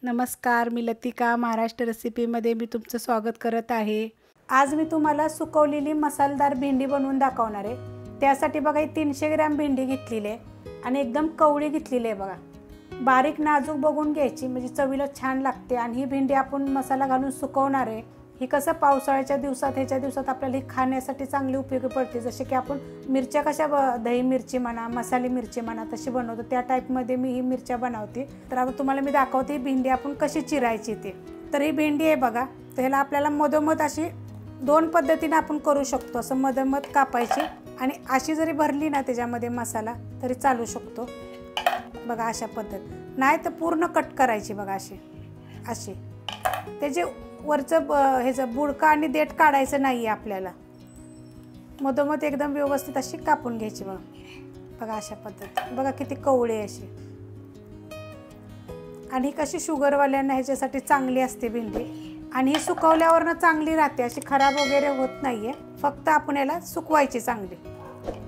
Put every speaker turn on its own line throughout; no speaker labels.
नमस्कार, मी लतिका महाराष्ट्र रेसिपीमध्ये मी तुमचं स्वागत करत आहे। आज मी तुम्हाला सुकवलेली मसालेदार भेंडी बनवून दाखवणार आहे। त्यासाठी बघा 300 ग्रॅम भेंडी घेतलेली आहे आणि एकदम कवळी घेतलेली आहे बघा। बारीक नाजूक बघून घ्यायची म्हणजे चवीला छान लागते। आणि ही भेंडी आपण मसाला घालून सुकवणार आहे। ही कसं पावसाळ्याच्या दिवसात ह्याच्या दिवसात आपल्याला ही खाण्यासाठी चांगली उपयोगी पडते। जसे की आपण मिरच्या कशा दही मिरची म्हणा मसाले मिरची म्हणा तशी बनवतो त्या टाईपमध्ये मी ही मिरच्या बनवते। तर आता तुम्हाला मी दाखवते भेंडी आपण कशी चिरायची ते। तर ही भेंडी आहे बघा, तर ह्याला आपल्याला मधोमध अशी दोन पद्धतीने आपण करू शकतो। असं मधोमध कापायची आणि अशी जरी भरली ना त्याच्यामध्ये मसाला तरी चालू शकतो बघा। अशा पद्धत नाही तर पूर्ण कट करायची बघा। अशी त्याचे वरचं ह्याचं बुडका आणि देठ काढायचं नाही आपल्याला। मधोमध एकदम व्यवस्थित अशी कापून घ्यायची बघा अशा पद्धत। बघा किती कवळी अशी। आणि कशी शुगरवाल्यांना ह्याच्यासाठी चांगली असते भेंडी आणि ही सुकवल्यावरनं चांगली राहते, अशी खराब वगैरे होत नाहीये। फक्त आपण याला सुकवायची चांगली।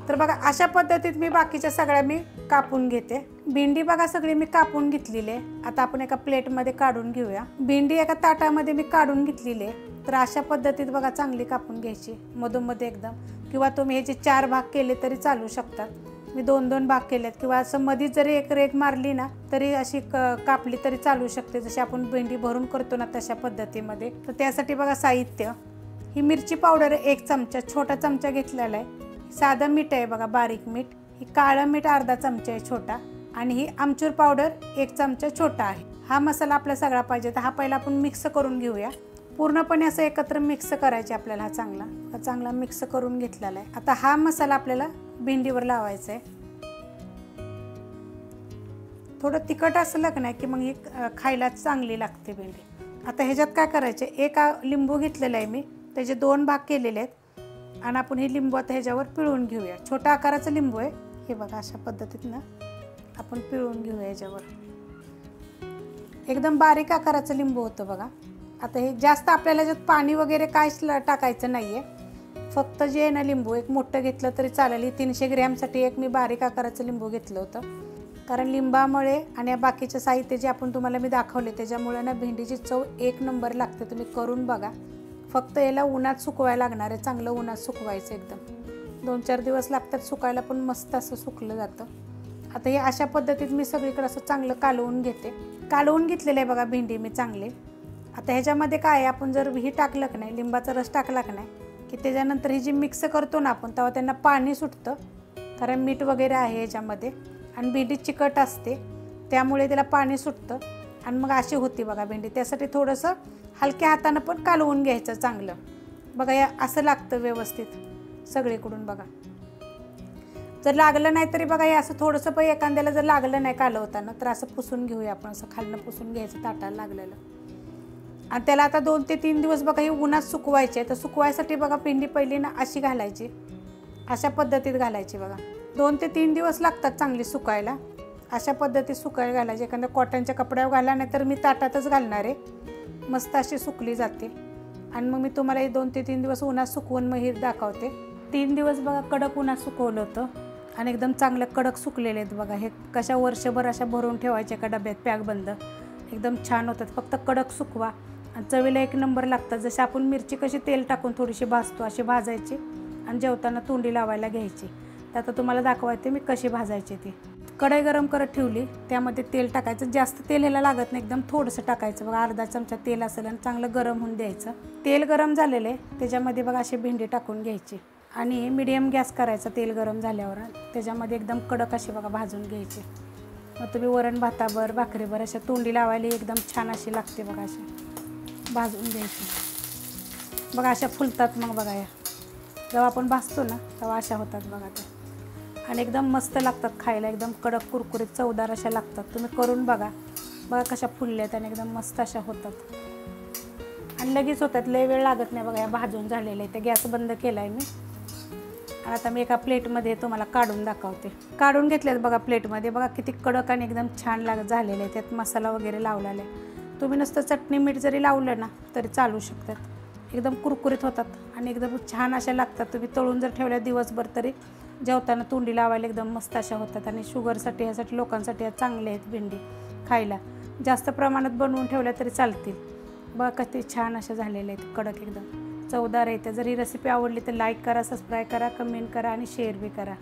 तर बघा अशा पद्धतीत मी बाकीच्या सगळ्या मी कापून घेते। भेंडी बघा सगळी मी कापून घेतलेली आहे। आता आपण एका प्लेटमध्ये काढून घेऊया। भेंडी एका ताटामध्ये मी काढून घेतलेली आहे। तर अशा पद्धतीत बघा चांगली कापून घ्यायची मधोमध एकदम, किंवा तुम्ही ह्याचे 4 भाग केले तरी चालू शकतात। मी 2-2 भाग केलेत, किंवा असं मध्ये जरी एक रेघ मारली ना तरी अशी कापली तरी चालू शकते। जशी आपण भेंडी भरून करतो ना तशा पद्धतीमध्ये। तर त्यासाठी बघा साहित्य, ही मिरची पावडर 1 चमचा छोटा चमचा घेतलेला आहे। साधं मीठ आहे बघा, बारीक मीठ। ही काळं मीठ अर्धा चमचा आहे छोटा, आणि ही आमचूर पावडर 1 चमचा छोटा आहे। हा मसाला आपला सगळा पाहिजे तर हा पहिला आपण मिक्स करून घेऊया। पूर्णपणे असं एकत्र मिक्स करायचे आपल्याला। हा चांगला मिक्स करून घेतलेला आहे। आता हा मसाला आपल्याला भेंडीवर लावायचा आहे। थोडं तिखट असलं की नाही की मग ही खायला चांगली लागते भेंडी। आता ह्याच्यात काय करायचे, एक लिंबू घेतलेला आहे मी, त्याचे 2 भाग केलेले आहेत आणि आपण हे लिंबू आता ह्याच्यावर पिळून घेऊया। छोट्या आकाराचं लिंबू आहे हे बघा। अशा पद्धतीनं आपण पिळून घेऊया ह्याच्यावर। एकदम बारीक आकाराचं लिंबू होतं बघा। आता हे जास्त आपल्याला ह्याच्यात पाणी वगैरे काहीच टाकायचं नाहीये। फक्त जे आहे ना लिंबू एक मोठं घेतलं तरी चालेल। 300 ग्रॅमसाठी एक मी बारीक आकाराचं लिंबू घेतलं होतं, कारण लिंबामुळे आणि या बाकीचे साहित्य जे आपण तुम्हाला मी दाखवले त्याच्यामुळे ना भेंडीची चव 1 नंबर लागते। तुम्ही करून बघा। फक्त याला उन्हात सुकवायला लागणार आहे, चांगलं उन्हात सुकवायचं एकदम। 2-4 दिवस लागतात सुकायला, पण मस्त असं सुकलं जातं। आता हे अशा पद्धतीत मी सगळीकडे असं चांगलं कालवून घेते। कालवून घेतलेलं आहे बघा भेंडी मी चांगले। आता ह्याच्यामध्ये काय आहे, आपण जर ही टाकलं की नाही, लिंबाचा रस टाकला की नाही की त्याच्यानंतर ही जी मिक्स करतो ना आपण तेव्हा त्यांना पाणी सुटतं, कारण मीठ वगैरे आहे ह्याच्यामध्ये आणि भेंडी चिकट असते त्यामुळे त्याला पाणी सुटतं आणि मग अशी होती बघा भेंडी। त्यासाठी थोडंसं हलक्या हातानं पण कालवून घ्यायचं चांगलं बघा। या असं लागतं व्यवस्थित सगळीकडून बघा। जर लागलं नाही तरी बघा हे असं थोडंसं पण एखाद्याला जर लागलं नाही कालवताना तर असं पुसून घेऊया आपण। असं खालनं पुसून घ्यायचं ताटाला लागलेलं। आणि त्याला आता 2 ते 3 दिवस बघा हे उन्हात सुकवायचे। तर सुकवायसाठी बघा भेंडी पहिली ना अशी घालायची, अशा पद्धतीत घालायची बघा। 2 ते 3 दिवस लागतात चांगली सुकायला। अशा पद्धतीत सुकायला घालायची। एखाद्या कॉटनच्या कपड्यावर घाला नाही तर मी ताटातच घालणार आहे। मस्त अशी सुकली जाते आणि मग मी तुम्हाला हे 2 ते 3 दिवस उन्हात सुकवून मग हे दाखवते। 3 दिवस बघा कडक उन्हात सुकवलं होतं आणि एकदम चांगलं कडक सुकलेले आहेत बघा। हे कशा वर्षभर अशा भरून ठेवायच्या का डब्यात पॅक बंद, एकदम छान होतात। फक्त कडक सुकवा आणि चवीला 1 नंबर लागतात। जसे आपण मिरची कशी तेल टाकून थोडीशी भाजतो अशी भाजायची आणि जेवताना तोंडी लावायला घ्यायची। तर आता तुम्हाला दाखवायचे मी कशी भाजायची ती। कढई गरम करत ठेवली, त्यामध्ये तेल टाकायचं। जास्त तेल ह्याला लागत नाही, एकदम थोडंसं टाकायचं बघा। अर्धा चमचा तेल असेल आणि चांगलं गरम होऊन द्यायचं। तेल गरम झालेलं आहे त्याच्यामध्ये बघा अशी भेंडी टाकून घ्यायची आणि मीडियम गॅस करायचा। तेल गरम झाल्यावर त्याच्यामध्ये एकदम कडक अशी बघा भाजून घ्यायची। मग तुम्ही वरण भाताबर भाकरीबर अशा तोंडी लावायला एकदम छान अशी लागते बघा। अशी भाजून घ्यायची बघा। अशा फुलतात मग बघा। या जेव्हा आपण भाजतो ना तेव्हा अशा होतात बघा त्या, आणि एकदम मस्त लागतात खायला। एकदम कडक कुरकुरीत चवदार अशा लागतात। तुम्ही करून बघा बघा कशा फुलल्यात आणि एकदम मस्त अशा होतात आणि लगेच होतात, लय वेळ लागत नाही बघा। या भाजून झालेलं आहे, ते गॅस बंद केला आहे मी। आणि आता मी एका प्लेटमध्ये तुम्हाला काढून दाखवते। काढून घेतलेत बघा प्लेटमध्ये। बघा किती कडक आणि एकदम छान झालेले आहे। त्यात मसाला वगैरे लावलेला आहे। तुम्ही नुसतं चटणी मीठ जरी लावलं ना तरी चालू शकतात। एकदम कुरकुरीत होतात आणि एकदम छान अशा लागतात। तुम्ही तळून जर ठेवल्या दिवसभर तरी जेवताना तोंडी लावायला एकदम मस्त अशा होतात। आणि शुगरसाठी ह्यासाठी लोकांसाठी चांगले आहेत भेंडी खायला। जास्त प्रमाणात बनवून ठेवल्या तरी चालतील. बघा किती छान अशा झालेल्या आहेत, कडक एकदम चवदार आहेत. जर ही रेसिपी आवडली तर लाईक करा, सबस्क्राईब करा, कमेंट करा आणि शेअर बी करा.